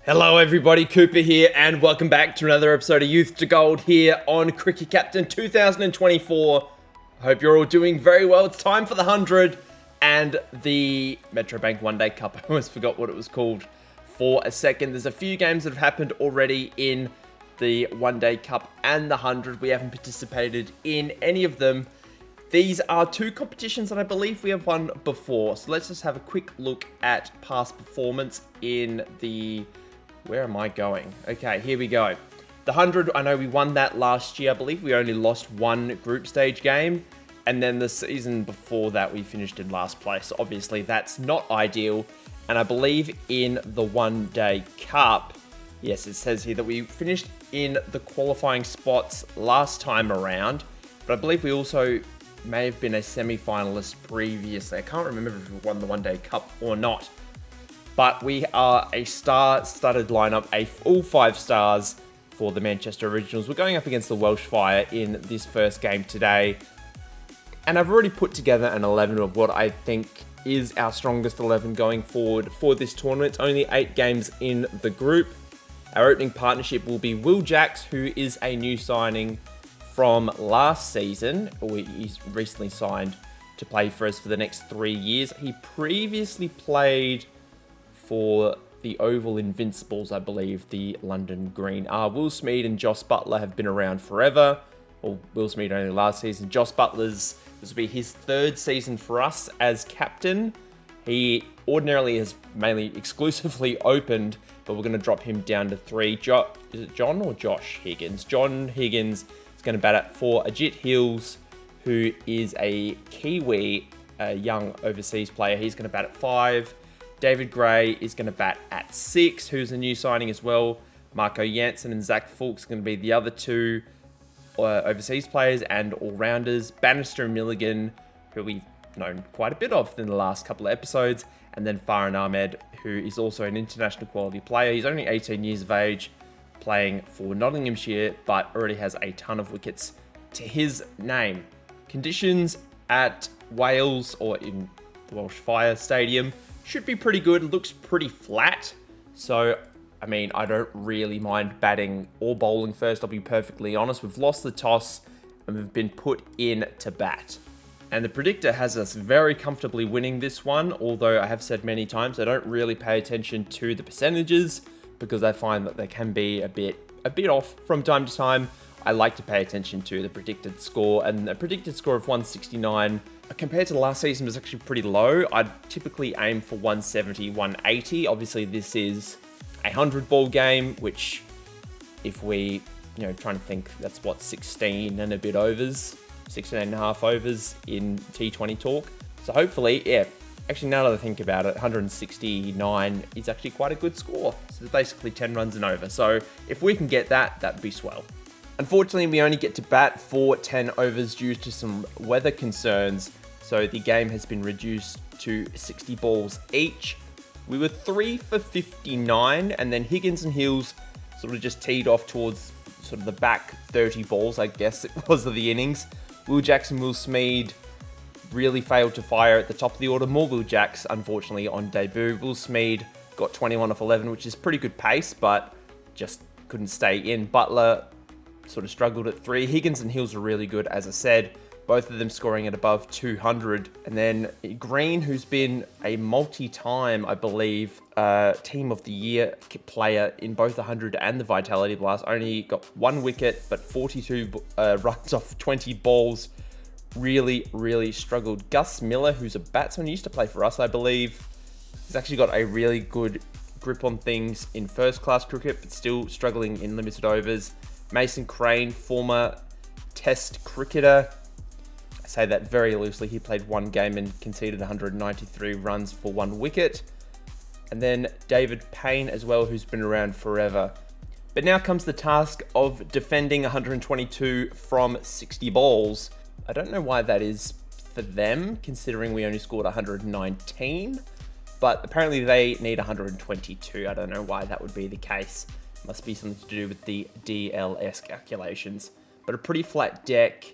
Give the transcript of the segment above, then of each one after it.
Hello everybody, Cooper here, and welcome back to another episode of Youth to Gold here on Cricket Captain 2024. I hope you're all doing very well. It's time for the 100 and the Metro Bank One Day Cup. I almost forgot what it was called for a second. There's a few games that have happened already in the One Day Cup and the 100. We haven't participated in any of them. These are two competitions that I believe we have won before. So let's just have a quick look at past performance in the... Where am I going? Okay, here we go. The 100, I know we won that last year. I believe we only lost one group stage game. And then the season before that, we finished in last place. Obviously, that's not ideal. And I believe in the One Day Cup, yes, it says here that we finished in the qualifying spots last time around. But I believe we also may have been a semi-finalist previously. I can't remember if we won the One Day Cup or not. But we are a star-studded lineup, a full 5 stars for the Manchester Originals. We're going up against the Welsh Fire in this first game today. And I've already put together an 11 of what I think is our strongest 11 going forward for this tournament. It's only 8 games in the group. Our opening partnership will be Will Jacks, who is a new signing from last season. He's recently signed to play for us for the next 3 years. He previously played for the Oval Invincibles, I believe, the London Green. Will Smeed and Josh Butler have been around forever. Well, Will Smeed only last season. Josh Butler's, this will be his 3rd season for us as captain. He ordinarily has mainly exclusively opened, but we're going to drop him down to 3. Is it John or Josh Higgins? John Higgins is going to bat at 4. Ajit Hills, who is a Kiwi, a young overseas player, he's going to bat at 5. David Gray is going to bat at 6, who's a new signing as well. Marco Janssen and Zach Fulks are going to be the other 2 overseas players and all-rounders. Bannister and Milligan, who we've known quite a bit of in the last couple of episodes. And then Farhan Ahmed, who is also an international quality player. He's only 18 years of age, playing for Nottinghamshire, but already has a ton of wickets to his name. Conditions at Wales, or in the Welsh Fire Stadium, should be pretty good. It looks pretty flat. So, I mean, I don't really mind batting or bowling first. I'll be perfectly honest. We've lost the toss and we've been put in to bat. And the predictor has us very comfortably winning this one. Although I have said many times, I don't really pay attention to the percentages because I find that they can be a bit off from time to time. I like to pay attention to the predicted score, and a predicted score of 169 compared to last season was actually pretty low. I'd typically aim for 170, 180. Obviously, this is a 100-ball game, which if we, trying to think, that's what, 16 and a bit overs, 16 and a half overs in T20 talk. So hopefully, yeah, actually now that I think about it, 169 is actually quite a good score. So it's basically 10 runs and over. So if we can get that, that'd be swell. Unfortunately, we only get to bat for 10 overs due to some weather concerns, so the game has been reduced to 60 balls each. We were 3 for 59, and then Higgins and Hills sort of just teed off towards sort of the back 30 balls, I guess it was, of the innings. Will Jackson, Will Smeed really failed to fire at the top of the order. More Will Jacks, unfortunately, on debut. Will Smeed got 21 off 11, which is pretty good pace, but just couldn't stay in. Butler sort of struggled at 3. Higgins and Hills are really good, as I said. Both of them scoring at above 200. And then Green, who's been a multi-time, I believe, Team of the Year player in both the 100 and the Vitality Blast, only got 1 wicket, but 42 runs off 20 balls. Really, really struggled. Gus Miller, who's a batsman, used to play for us, I believe. He's actually got a really good grip on things in first-class cricket, but still struggling in limited overs. Mason Crane, former Test cricketer. I say that very loosely. He played 1 game and conceded 193 runs for 1 wicket. And then David Payne as well, who's been around forever. But now comes the task of defending 122 from 60 balls. I don't know why that is for them, considering we only scored 119. But apparently they need 122. I don't know why that would be the case. Must be something to do with the DLS calculations. But a pretty flat deck.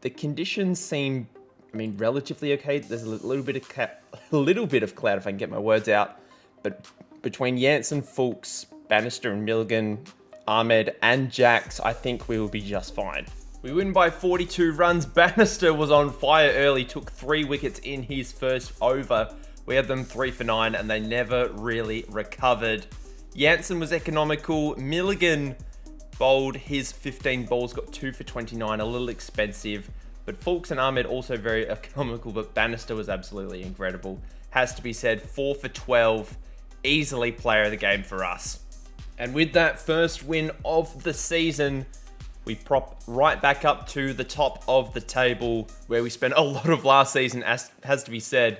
The conditions seem, relatively okay. There's a little bit of cloud, if I can get my words out. But between Jansen, Fuchs, Bannister and Milligan, Ahmed and Jax, I think we will be just fine. We win by 42 runs. Bannister was on fire early, took 3 wickets in his first over. We had them 3 for 9 and they never really recovered. Jansen was economical. Milligan bowled his 15 balls, got 2 for 29, a little expensive. But Fuchs and Ahmed also very economical, but Bannister was absolutely incredible. Has to be said, 4 for 12, easily player of the game for us. And with that first win of the season, we prop right back up to the top of the table where we spent a lot of last season, as has to be said.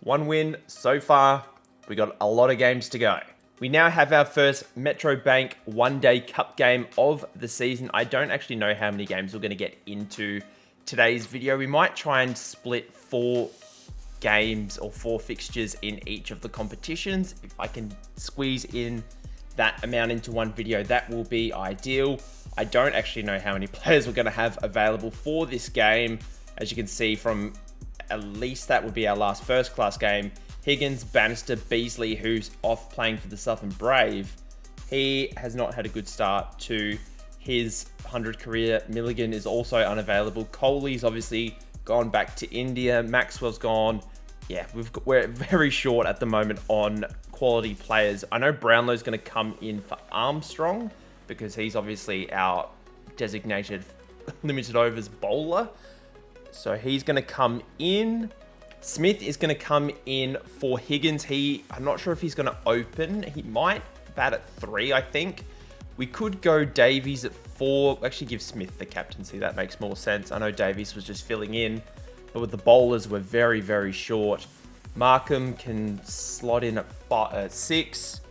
1 win so far. We got a lot of games to go. We now have our first Metro Bank one-day cup game of the season. I don't actually know how many games we're going to get into today's video. We might try and split 4 games or 4 fixtures in each of the competitions. If I can squeeze in that amount into one video, that will be ideal. I don't actually know how many players we're going to have available for this game. As you can see from at least that would be our last first class game. Higgins, Bannister, Beasley, who's off playing for the Southern Brave. He has not had a good start to his 100 career. Milligan is also unavailable. Kohli's obviously gone back to India. Maxwell's gone. Yeah, we're very short at the moment on quality players. I know Brownlow's going to come in for Armstrong because he's obviously our designated limited overs bowler. So he's going to come in. Smith is going to come in for Higgins. I'm not sure if he's going to open. He might bat at 3, I think. We could go Davies at 4. Actually give Smith the captaincy. That makes more sense. I know Davies was just filling in. But with the bowlers, we're very, very short. Markham can slot in at 6.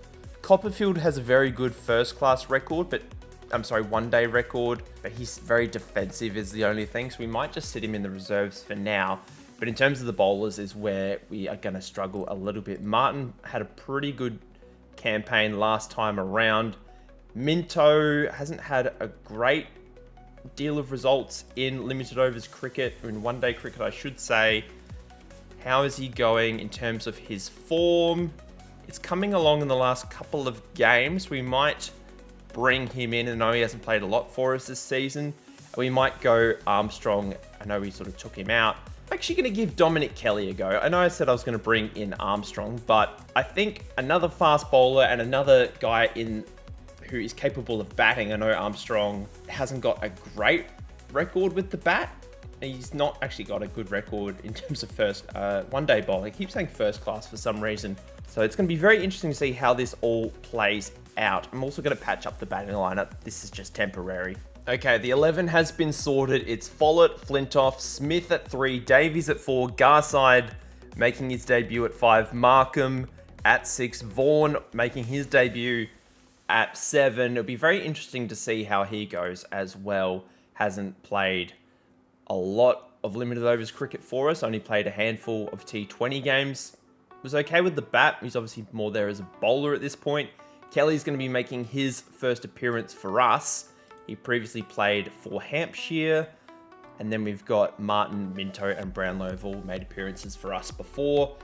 Copperfield has a very good first-class record, but one-day record. But he's very defensive is the only thing. So we might just sit him in the reserves for now. But in terms of the bowlers is where we are going to struggle a little bit. Martin had a pretty good campaign last time around. Minto hasn't had a great deal of results in limited overs cricket, or in one-day cricket, I should say. How is he going in terms of his form? It's coming along in the last couple of games. We might bring him in. I know he hasn't played a lot for us this season. We might go Armstrong. I know we sort of took him out. I'm actually going to give Dominic Kelly a go. I know I said I was going to bring in Armstrong, but I think another fast bowler and another guy in who is capable of batting. I know Armstrong hasn't got a great record with the bat. He's not actually got a good record in terms of first one-day bowling. I keep saying first class for some reason. So it's going to be very interesting to see how this all plays out. I'm also going to patch up the batting lineup. This is just temporary. Okay, the 11 has been sorted. It's Follett, Flintoff, Smith at 3, Davies at 4, Garside making his debut at 5, Markham at 6, Vaughan making his debut at 7. It'll be very interesting to see how he goes as well. Hasn't played a lot of limited overs cricket for us. Only played a handful of T20 games. Was okay with the bat. He's obviously more there as a bowler at this point. Kelly's going to be making his first appearance for us. He previously played for Hampshire. And then we've got Martin, Minto and Brownlow have all made appearances for us before.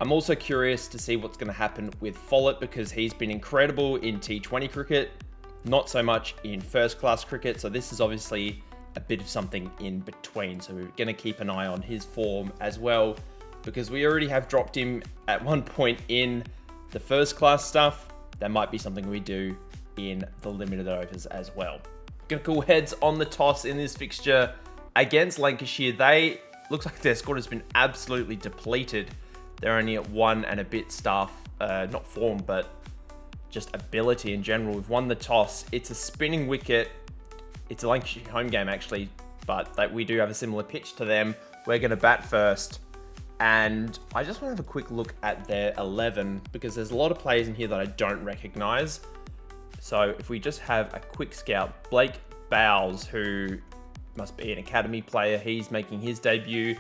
I'm also curious to see what's going to happen with Follett because he's been incredible in T20 cricket, not so much in first class cricket. So this is obviously a bit of something in between. So we're going to keep an eye on his form as well because we already have dropped him at one point in the first class stuff. That might be something we do in the limited overs as well. Gonna call heads on the toss in this fixture against Lancashire. Looks like their squad has been absolutely depleted. They're only at 1 and a bit staff, not form, but just ability in general. We've won the toss. It's a spinning wicket. It's a Lancashire home game actually, but we do have a similar pitch to them. We're gonna bat first. And I just want to have a quick look at their 11 because there's a lot of players in here that I don't recognize. So if we just have a quick scout, Blake Bowles, who must be an academy player, he's making his debut.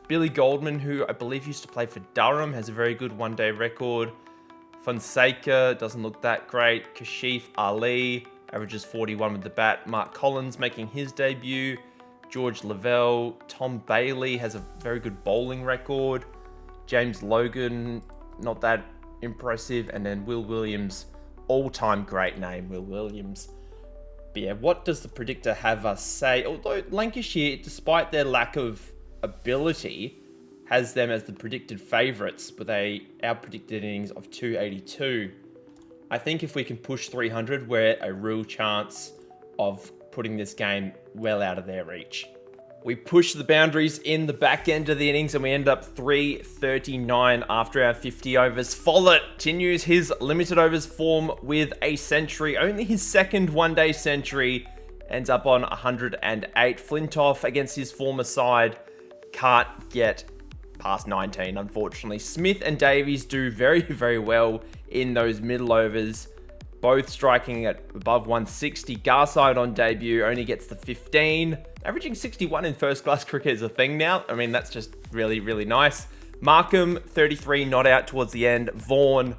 Billy Goldman, who I believe used to play for Durham, has a very good one-day record. Fonseca doesn't look that great. Kashif Ali averages 41 with the bat. Mark Collins making his debut. George Lavelle, Tom Bailey has a very good bowling record. James Logan, not that impressive. And then Will Williams, all-time great name, Will Williams. But yeah, what does the predictor have us say? Although Lancashire, despite their lack of ability, has them as the predicted favourites with our predicted innings of 282. I think if we can push 300, we're a real chance of putting this game well out of their reach. We push the boundaries in the back end of the innings and we end up 339 after our 50 overs. Follett continues his limited overs form with a century, only his second one-day century, ends up on 108. Flintoff against his former side can't get past 19, unfortunately. Smith and Davies do very, very well in those middle overs, both striking at above 160. Garside on debut only gets the 15. Averaging 61 in first class cricket is a thing now. I mean, that's just really, really nice. Markham, 33, not out towards the end. Vaughan,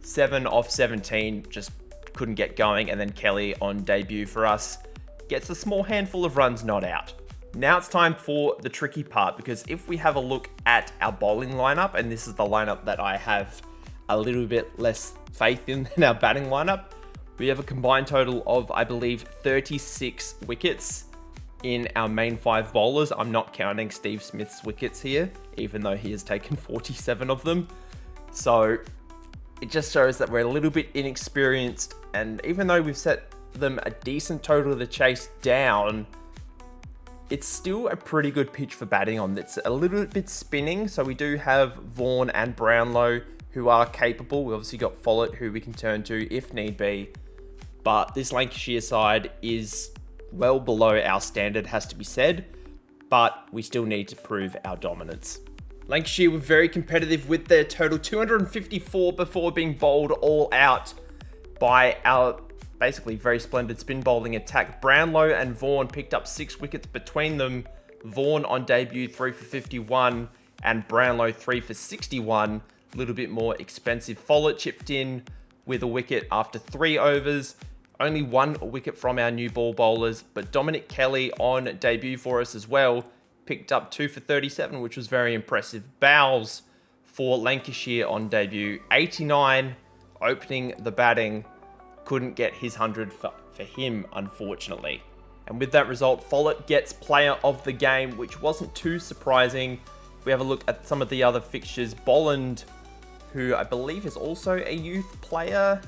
7 off 17, just couldn't get going. And then Kelly on debut for us gets a small handful of runs not out. Now it's time for the tricky part, because if we have a look at our bowling lineup, and this is the lineup that I have a little bit less faith in than our batting lineup, we have a combined total of, I believe, 36 wickets in our main 5 bowlers. I'm not counting Steve Smith's wickets here, even though he has taken 47 of them. So it just shows that we're a little bit inexperienced, and even though we've set them a decent total of the chase down, it's still a pretty good pitch for batting on. It's a little bit spinning, so we do have Vaughan and Brownlow who are capable. We obviously got Follett who we can turn to if need be, but this Lancashire side is well below our standard, has to be said, but we still need to prove our dominance. Lancashire were very competitive with their total 254 before being bowled all out by our basically very splendid spin bowling attack. Brownlow and Vaughan picked up 6 wickets between them. Vaughan on debut 3 for 51 and Brownlow 3 for 61. A little bit more expensive. Follett chipped in with a wicket after 3 overs. Only 1 wicket from our new ball bowlers, but Dominic Kelly on debut for us as well picked up 2 for 37, which was very impressive. Bowles for Lancashire on debut, 89, opening the batting. Couldn't get his 100 for him, unfortunately. And with that result, Follett gets player of the game, which wasn't too surprising. If we have a look at some of the other fixtures, Bolland, who I believe is also a youth player,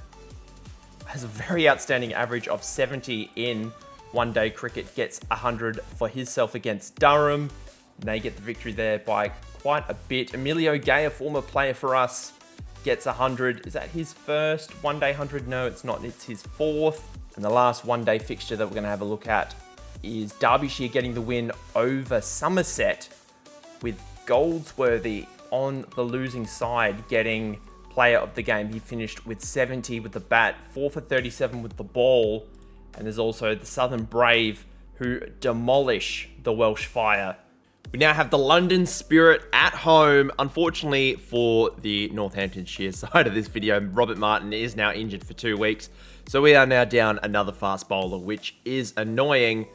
has a very outstanding average of 70 in one-day cricket, gets 100 for himself against Durham. And they get the victory there by quite a bit. Emilio Gay, a former player for us, gets 100. Is that his first one-day 100? No, it's not. It's his 4th. And the last one-day fixture that we're going to have a look at is Derbyshire getting the win over Somerset, with Goldsworthy on the losing side getting player of the game. He finished with 70 with the bat, 4 for 37 with the ball. And there's also the Southern Brave, who demolish the Welsh Fire. We now have the London Spirit at home. Unfortunately for the Northamptonshire side of this video, Robert Martin is now injured for 2 weeks. So we are now down another fast bowler, which is annoying.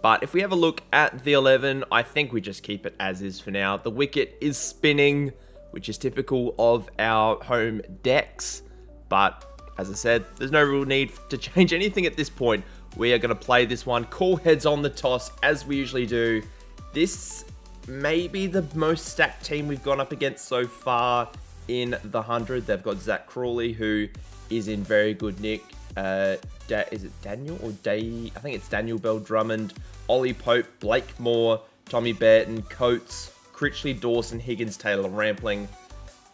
But if we have a look at the 11, I think we just keep it as is for now. The wicket is spinning, which is typical of our home decks. But as I said, there's no real need to change anything at this point. We are going to play this one. Call heads on the toss, as we usually do. This may be the most stacked team we've gone up against so far in the 100. They've got Zach Crawley, who is in very good nick. Is it Daniel or Day? I think it's Daniel Bell Drummond, Ollie Pope, Blake Moore, Tommy Burton, Coates, Critchley, Dawson, Higgins, Taylor, Rampling.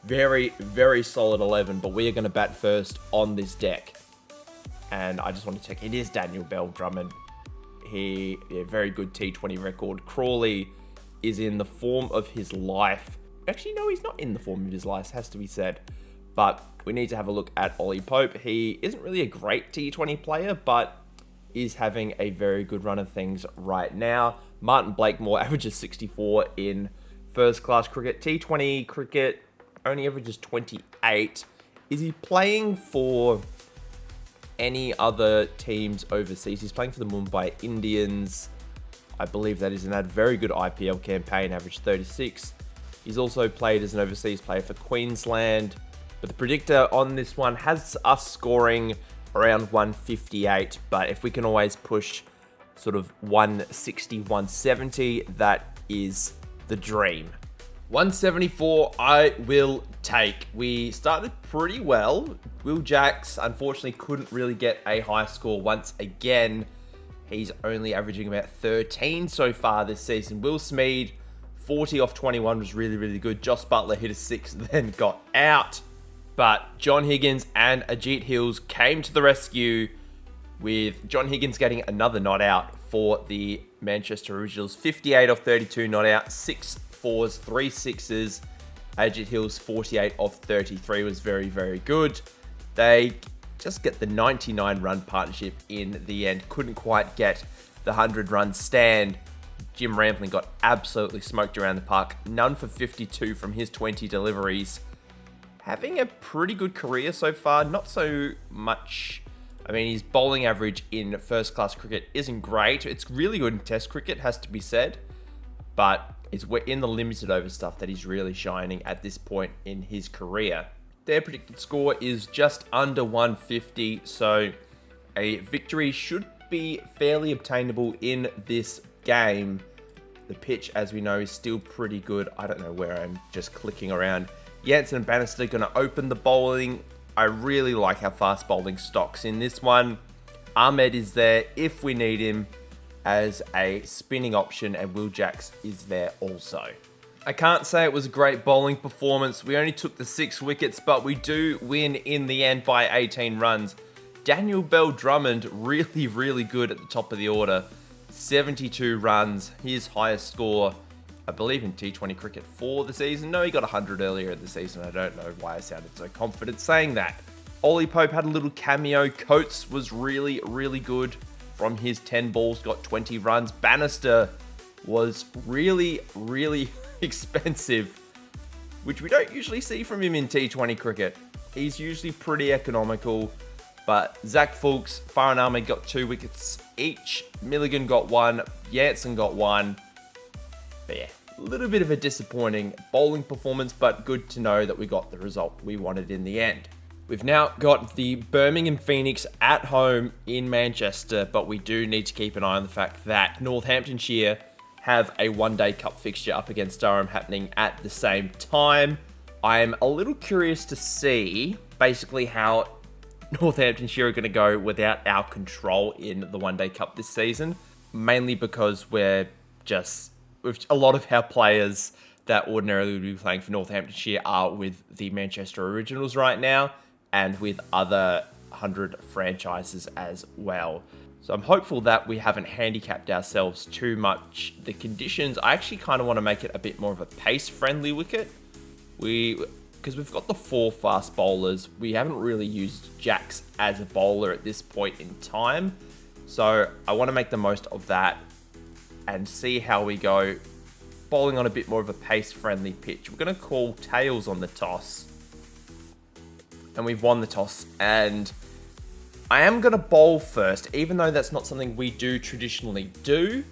Very, very solid 11, but we are going to bat first on this deck. And I just want to check. It is Daniel Bell Drummond. Very good T20 record. Crawley is in the form of his life. Actually, no, he's not in the form of his life, has to be said. But we need to have a look at Ollie Pope. He isn't really a great T20 player, but is having a very good run of things right now. Martin Blakemore averages 64 in first class cricket. T20 cricket only averages 28. Is he playing for any other teams overseas? He's playing for the Mumbai Indians. I believe that is in that very good IPL campaign, averaged 36. He's also played as an overseas player for Queensland. But the predictor on this one has us scoring around 158. But if we can always push sort of 160, 170, that is the dream. 174, I will take. We started pretty well. Will Jacks, unfortunately, couldn't really get a high score once again. He's only averaging about 13 so far this season. Will Smead, 40 off 21 was really, really good. Josh Butler hit a 6, then got out. But John Higgins and Ajit Hills came to the rescue, with John Higgins getting another not out for the Manchester Originals. 58 off 32 not out, 6 4s, 3 6s. Ajit Hills 48 off 33 was very, very good. They just get the 99 run partnership in the end. Couldn't quite get the 100 run stand. Jim Rampling got absolutely smoked around the park. None for 52 from his 20 deliveries. Having a pretty good career so far. Not so much. I mean, his bowling average in first class cricket isn't great. It's really good in test cricket, has to be said. But it's in the limited over stuff that he's really shining at this point in his career. Their predicted score is just under 150, so a victory should be fairly obtainable in this game. The pitch, as we know, is still pretty good. I don't know where I'm just clicking around. Jansen and Bannister going to open the bowling. I really like how fast bowling stocks in this one. Ahmed is there if we need him as a spinning option, and Will Jacks is there also. I can't say it was a great bowling performance. We only took the 6 wickets, but we do win in the end by 18 runs. Daniel Bell Drummond, really, really good at the top of the order. 72 runs, his highest score, I believe, in T20 cricket for the season. No, he got 100 earlier in the season. I don't know why I sounded so confident saying that. Ollie Pope had a little cameo. Coates was really, really good. From his 10 balls, got 20 runs. Bannister was really, really expensive, which we don't usually see from him in T20 cricket. He's usually pretty economical, but Zach Fulks, Farhan Ahmed got 2 wickets each. Milligan got 1, Jansen got 1. But yeah, a little bit of a disappointing bowling performance, but good to know that we got the result we wanted in the end. We've now got the Birmingham Phoenix at home in Manchester, but we do need to keep an eye on the fact that Northamptonshire have a one-day cup fixture up against Durham happening at the same time. I'm a little curious to see basically how Northamptonshire are going to go without our control in the one-day cup this season, mainly because with a lot of our players that ordinarily would be playing for Northamptonshire are with the Manchester Originals right now, and with other 100 franchises as well. So I'm hopeful that we haven't handicapped ourselves too much. The conditions, I actually kind of want to make it a bit more of a pace-friendly wicket. Because we've got the 4 fast bowlers, we haven't really used Jacks as a bowler at this point in time. So I want to make the most of that and see how we go bowling on a bit more of a pace-friendly pitch. We're going to call tails on the toss. And we've won the toss, and I am going to bowl first, even though that's not something we do traditionally do.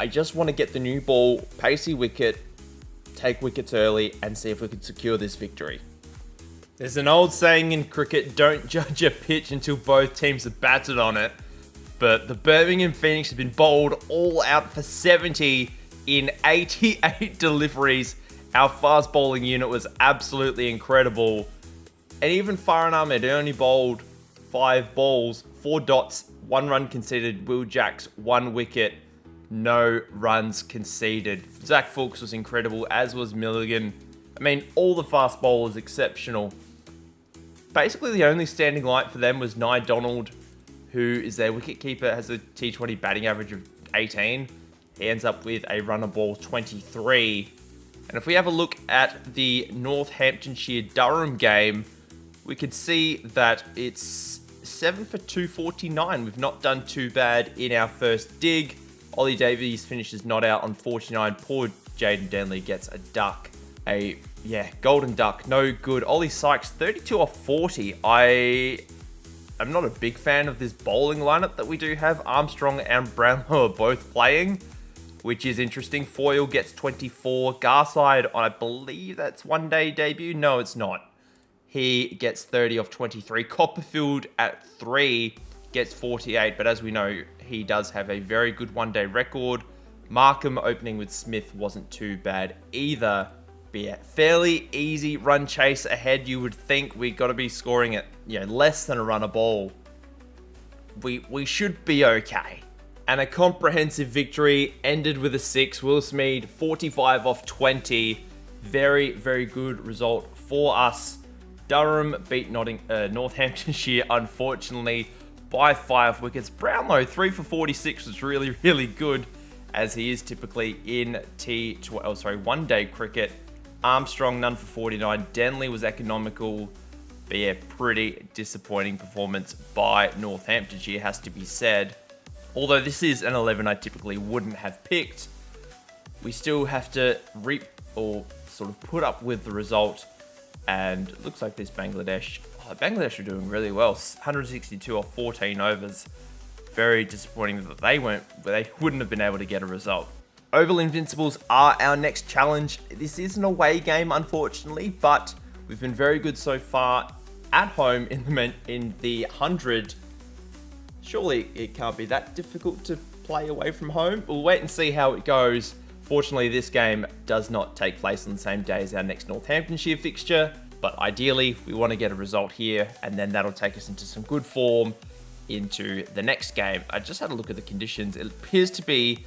I just want to get the new ball, pacey wicket, take wickets early, and see if we can secure this victory. There's an old saying in cricket, don't judge a pitch until both teams have batted on it. But the Birmingham Phoenix have been bowled all out for 70 in 88 deliveries. Our fast bowling unit was absolutely incredible. And even Farhan Ahmed only bowled 5 balls, 4 dots, 1 run conceded. Will Jacks, 1 wicket, no runs conceded. Zach Fulks was incredible, as was Milligan. I mean, all the fast bowlers exceptional. Basically, the only standing light for them was Nye Donald, who is their wicketkeeper, has a T20 batting average of 18. He ends up with a runner ball 23. And if we have a look at the Northamptonshire Durham game, we could see that it's 7 for 249. We've not done too bad in our first dig. Ollie Davies finishes not out on 49. Poor Jaden Denley gets a duck. Golden duck, no good. Ollie Sykes, 32 off 40. I'm not a big fan of this bowling lineup that we do have. Armstrong and Brownlow are both playing, which is interesting. Foyle gets 24. Garside, I believe that's one-day debut. No, it's not. he gets 30 off 23. Copperfield at 3 gets 48, but as we know, he does have a very good one-day record. Markham opening with Smith wasn't too bad either. But yeah, fairly easy run chase ahead. You would think we got to be scoring at less than a run a ball. We should be okay. And a comprehensive victory ended with a 6. Will Smeed 45 off 20. Very, very good result for us. Durham beat Northamptonshire, unfortunately, by 5 wickets. Brownlow 3 for 46 was really, really good, as he is typically in one-day cricket. Armstrong, none for 49. Denley was economical. But yeah, pretty disappointing performance by Northamptonshire, has to be said. Although this is an 11 I typically wouldn't have picked, we still have to reap or sort of put up with the result. And it looks like this Bangladesh are doing really well. 162 off 14 overs. Very disappointing that they wouldn't have been able to get a result. Oval Invincibles are our next challenge. This is an away game, unfortunately, but we've been very good so far at home in the 100. Surely it can't be that difficult to play away from home. We'll wait and see how it goes. Fortunately, this game does not take place on the same day as our next Northamptonshire fixture, but ideally we want to get a result here, and then that'll take us into some good form into the next game. I just had a look at the conditions. It appears to be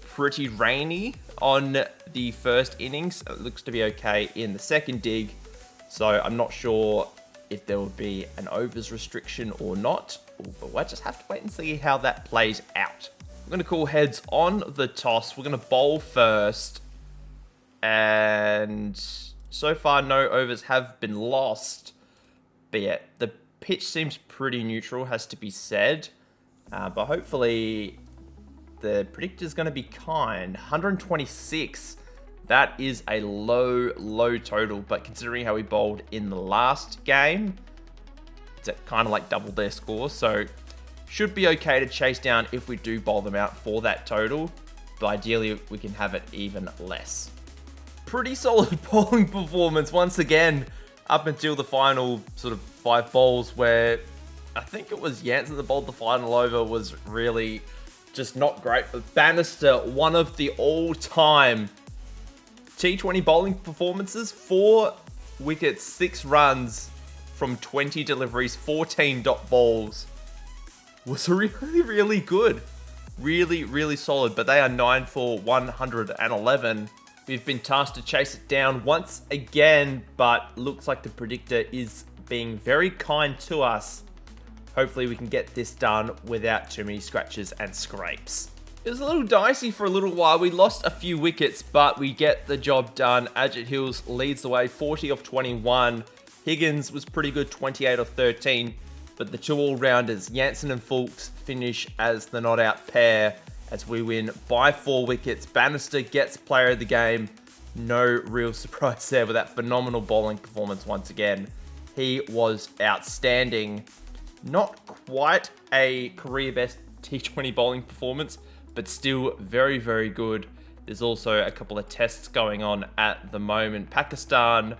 pretty rainy on the first innings. It looks to be okay in the second dig, so I'm not sure if there will be an overs restriction or not, but we'll just have to wait and see how that plays out. I'm going to call heads on the toss. We're going to bowl first, and so far no overs have been lost, but yeah, the pitch seems pretty neutral, has to be said, but hopefully the predictor's going to be kind. 126, that is a low total, but considering how we bowled in the last game, it's kind of like double their score, so should be okay to chase down if we do bowl them out for that total, but ideally we can have it even less. Pretty solid bowling performance once again, up until the final sort of 5 bowls, where I think it was Jansen that bowled the final over, was really just not great. But Bannister, one of the all-time T20 bowling performances, 4 wickets, 6 runs from 20 deliveries, 14 dot balls, was really good. Really solid, but they are 9 for 111. We've been tasked to chase it down once again, but looks like the predictor is being very kind to us. Hopefully we can get this done without too many scratches and scrapes. It was a little dicey for a little while. We lost a few wickets, but we get the job done. Ajit Hills leads the way, 40 off 21. Higgins was pretty good, 28 off 13. But the 2 all-rounders, Jansen and Fulks, finish as the not-out pair as we win by 4 wickets. Bannister gets player of the game. No real surprise there with that phenomenal bowling performance once again. He was outstanding. Not quite a career-best T20 bowling performance, but still very good. There's also a couple of tests going on at the moment. Pakistan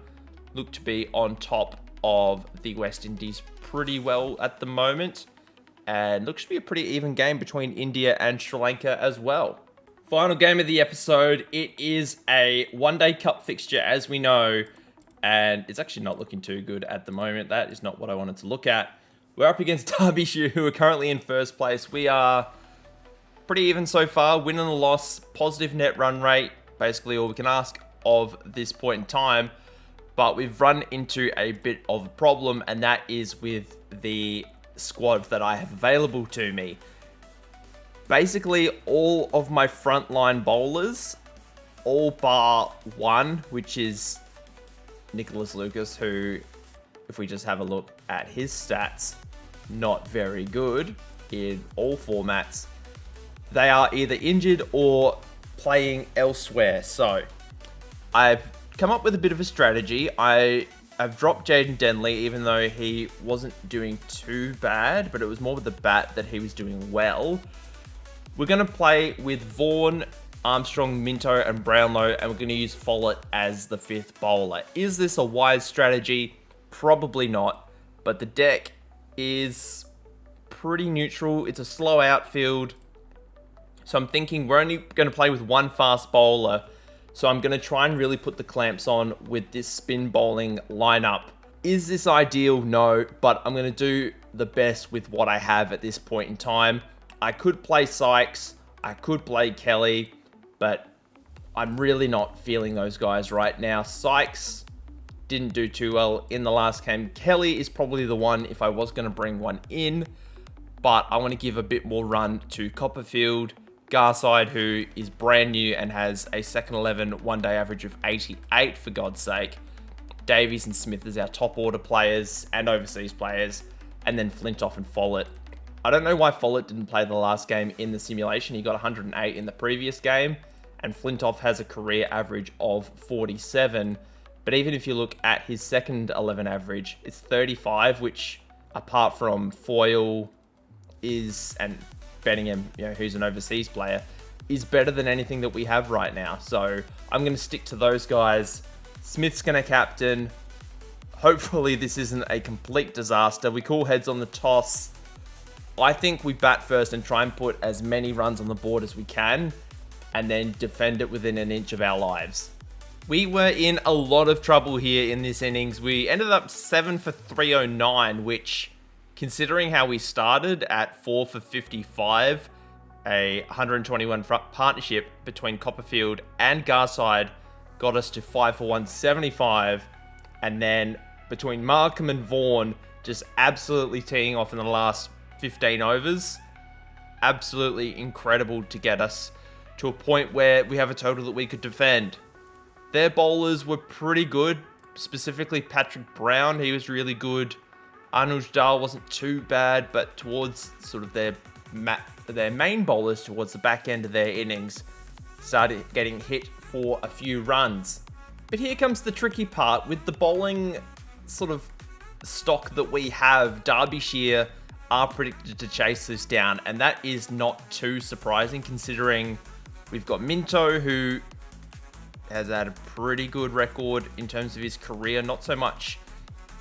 look to be on top of the West Indies pretty well at the moment, and looks to be a pretty even game between India and Sri Lanka as well. Final game of the episode. It is a one-day cup fixture, as we know, and it's actually not looking too good at the moment. That is not what I wanted to look at. We're up against Derbyshire, who are currently in first place. We are pretty even so far, win and a loss, positive net run rate, basically all we can ask of this point in time. But we've run into a bit of a problem, and that is with the squad that I have available to me. Basically, all of my frontline bowlers, all bar one, which is Nicholas Lucas, who, if we just have a look at his stats, not very good in all formats. They are either injured or playing elsewhere. So I've come up with a bit of a strategy. I've dropped Jaden Denley, even though he wasn't doing too bad, but it was more with the bat that he was doing well. We're going to play with Vaughan, Armstrong, Minto, and Brownlow, and we're going to use Follett as the 5th bowler. Is this a wise strategy? Probably not, but the deck is pretty neutral. It's a slow outfield. So I'm thinking we're only going to play with one fast bowler. So I'm going to try and really put the clamps on with this spin bowling lineup. Is this ideal? No, but I'm going to do the best with what I have at this point in time. I could play Sykes. I could play Kelly, but I'm really not feeling those guys right now. Sykes didn't do too well in the last game. Kelly is probably the one if I was going to bring one in, but I want to give a bit more run to Copperfield. Garside, who is brand new and has a second 11 one-day average of 88, for God's sake. Davies and Smith as our top order players and overseas players, and then Flintoff and Follett. I don't know why Follett didn't play the last game in the simulation. He got 108 in the previous game, and Flintoff has a career average of 47. But even if you look at his second 11 average, it's 35, which apart from Foyle and Benningham, who's an overseas player, is better than anything that we have right now. So I'm going to stick to those guys. Smith's going to captain. Hopefully this isn't a complete disaster. We call heads on the toss. I think we bat first and try and put as many runs on the board as we can, and then defend it within an inch of our lives. We were in a lot of trouble here in this innings. We ended up 7 for 309, which, considering how we started at 4 for 55, a 121 partnership between Copperfield and Garside got us to 5 for 175. And then between Markham and Vaughan just absolutely teeing off in the last 15 overs. Absolutely incredible to get us to a point where we have a total that we could defend. Their bowlers were pretty good, specifically Patrick Brown. He was really good. Anuj Dal wasn't too bad, but towards sort of their main bowlers, towards the back end of their innings, started getting hit for a few runs. But here comes the tricky part. With the bowling sort of stock that we have, Derbyshire are predicted to chase this down, and that is not too surprising considering we've got Minto, who has had a pretty good record in terms of his career, not so much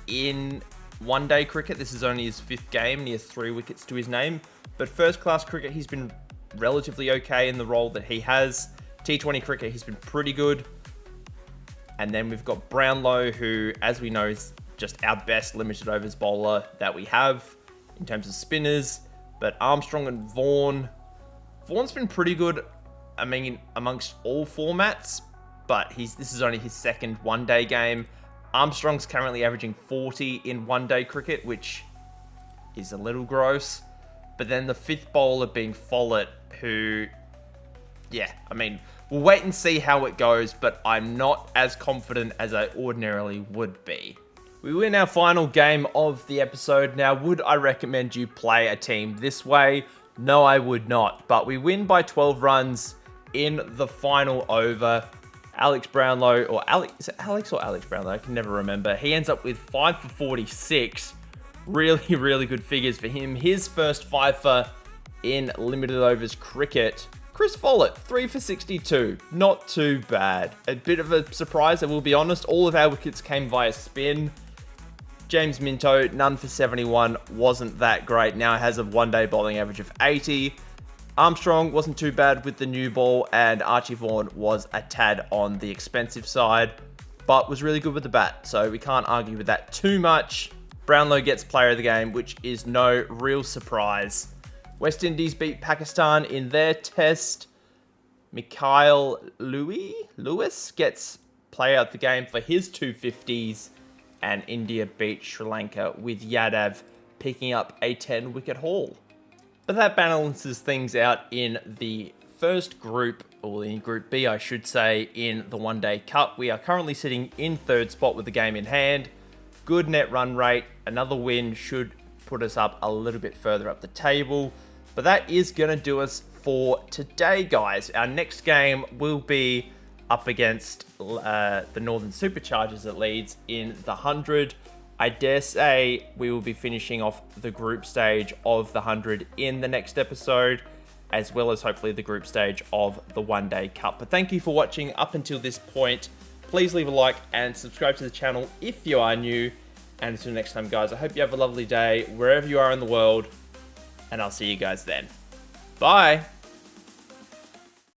in one-day cricket. This is only his 5th game, and he has 3 wickets to his name. But first-class cricket, he's been relatively okay in the role that he has. T20 cricket, he's been pretty good. And then we've got Brownlow, who, as we know, is just our best limited overs bowler that we have in terms of spinners. But Armstrong and Vaughan. Vaughan's been pretty good, I mean, amongst all formats, but this is only his 2nd one-day game. Armstrong's currently averaging 40 in one-day cricket, which is a little gross. But then the 5th bowler being Follett, who, I mean, we'll wait and see how it goes, but I'm not as confident as I ordinarily would be. We win our final game of the episode. Now, would I recommend you play a team this way? No, I would not. But we win by 12 runs in the final over. Alex Brownlow, is it Alex or Alex Brownlow? I can never remember. He ends up with 5 for 46. Really, really good figures for him. His first fifer in limited overs cricket. Chris Follett, 3 for 62. Not too bad. A bit of a surprise, I will be honest. All of our wickets came via spin. James Minto, none for 71. Wasn't that great. Now has a one-day bowling average of 80. Armstrong wasn't too bad with the new ball, and Archie Vaughan was a tad on the expensive side, but was really good with the bat, so we can't argue with that too much. Brownlow gets player of the game, which is no real surprise. West Indies beat Pakistan in their test. Mikhail Lewis gets player of the game for his 250s, and India beat Sri Lanka with Yadav picking up a 10-wicket haul. But that balances things out in the first group, or in Group B, I should say, in the One Day Cup. We are currently sitting in 3rd spot with the game in hand. Good net run rate. Another win should put us up a little bit further up the table. But that is going to do us for today, guys. Our next game will be up against the Northern Superchargers at Leeds in the 100. I dare say we will be finishing off the group stage of the 100 in the next episode, as well as hopefully the group stage of the One Day Cup. But thank you for watching up until this point. Please leave a like and subscribe to the channel if you are new. And until next time, guys, I hope you have a lovely day wherever you are in the world. And I'll see you guys then. Bye.